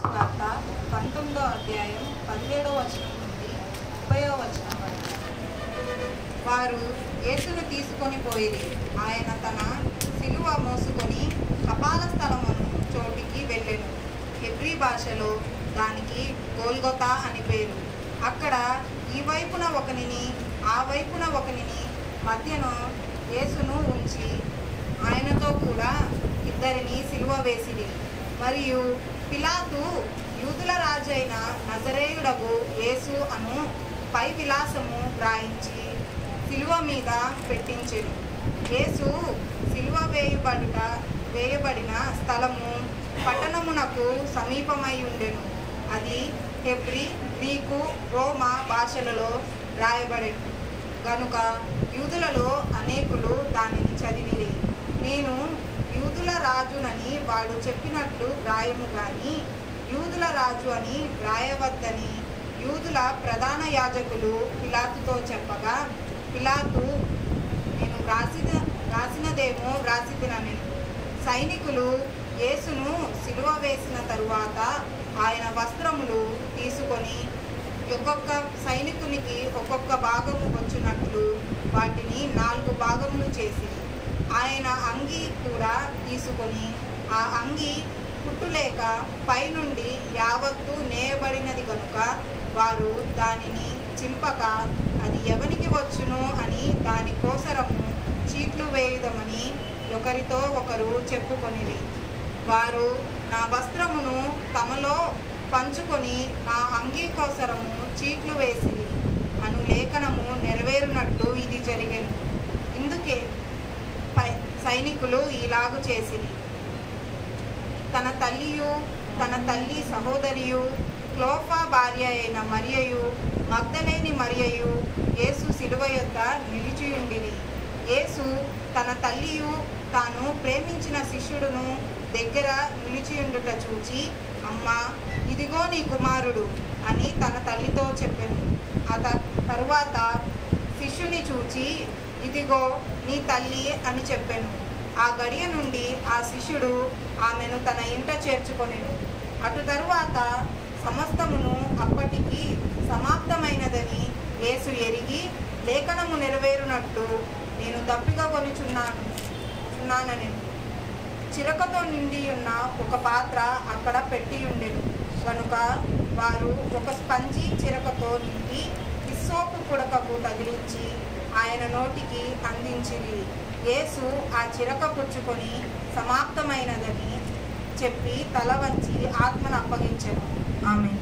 వార్త 19వ అధ్యాయం 17వ వచనం నుండి 30వ వచనం వరకు. వారు యేసును తీసుకొని పోయిరి. ఆయన తన సిలువ మోసుకొని కపాల స్థలమును చోటికి వెళ్ళెను. హెబ్రీ భాషలో దానికి గోల్గొతా అని పేరు. అక్కడ ఈ వైపున ఒకనిని ఆ వైపున ఒకనిని మధ్యను యేసును ఉంచి ఆయనతో కూడా ఇద్దరిని సిలువ వేసిరి. మరియు పిలాతు యూదుల రాజైన నజరేయుడగు యేసు అను పై విలాసము వ్రాయించి సిలువ మీద పెట్టించెను. యేసు సిలువ వేయబడిన స్థలము పట్టణమునకు సమీపమై ఉండెను. అది హెబ్రీ, గ్రీకు, రోమా భాషలలో రాయబడెను గనుక యూదులలో అనేకులు దానిని చదివిరి. నేను యూదుల రాజునని వాడు చెప్పినట్లు వ్రాయము గాని యూదుల రాజు అని వ్రాయవద్దని యూదుల ప్రధాన యాజకులు పిలాతుతో చెప్పగా, పిలాతు నేను రాసినదేమో వ్రాసితినని. సైనికులు యేసును సిలువ వేసిన తరువాత ఆయన వస్త్రములు తీసుకొని ఒక్కొక్క సైనికునికి ఒక్కొక్క భాగము వచ్చినట్లు వాటిని 4 భాగములు చేసి ఆయన అంగీ కూడా తీసుకొని ఆ అంగీ కుట్టులేక పైనుండి యావత్తు నేయబడినది కనుక వారు దానిని చింపక అది ఎవనికి వచ్చును అని దాని కోసరము చీట్లు వేయుదమని ఒకరితో ఒకరు చెప్పుకొనిరి. వారు నా వస్త్రమును తమలో పంచుకొని నా అంగీ కోసరము చీట్లు వేసిరి అను లేఖనము నెరవేరునట్లు ఇది జరిగెను. ఇందుకే సైనికులు ఇలాగు చేసిరి. తన తల్లి సహోదరియు, క్లోఫా భార్య అయిన మరియయు, మగ్దలేని మరియయు యేసు సిలువ యొద్ద నిలిచియుండిరి. యేసు తన తల్లియు తాను ప్రేమించిన శిష్యుడును దగ్గర నిలిచియుండుట చూచి, అమ్మా, ఇదిగో నీ కుమారుడు అని తన తల్లితో చెప్పెను. ఆ తరువాత శిష్యుని చూచి, ఇదిగో నీ తల్లి అని చెప్పెను. ఆ గడియ నుండి ఆ శిష్యుడు ఆమెను తన ఇంట చేర్చుకొనెను. అటు తరువాత సమస్తమును అప్పటికి సమాప్తమైనదని యేసు ఎరిగి, లేఖనము నెరవేరునట్టు నేను దప్పిక కొనుచున్నానని చిరకతో నిండి ఉన్న ఒక పాత్ర అక్కడ పెట్టి ఉండెను కనుక వారు ఒక స్పంజి చిరకతో నిండి హిస్సోపు పుడకకు తగిలించి ఆయన నోటికి అందించిరి. యేసు ఆ చిరక పుచ్చుకొని సమాప్తమైనదని చెప్పి తల వంచి ఆత్మను అప్పగించెను. ఆమేన్.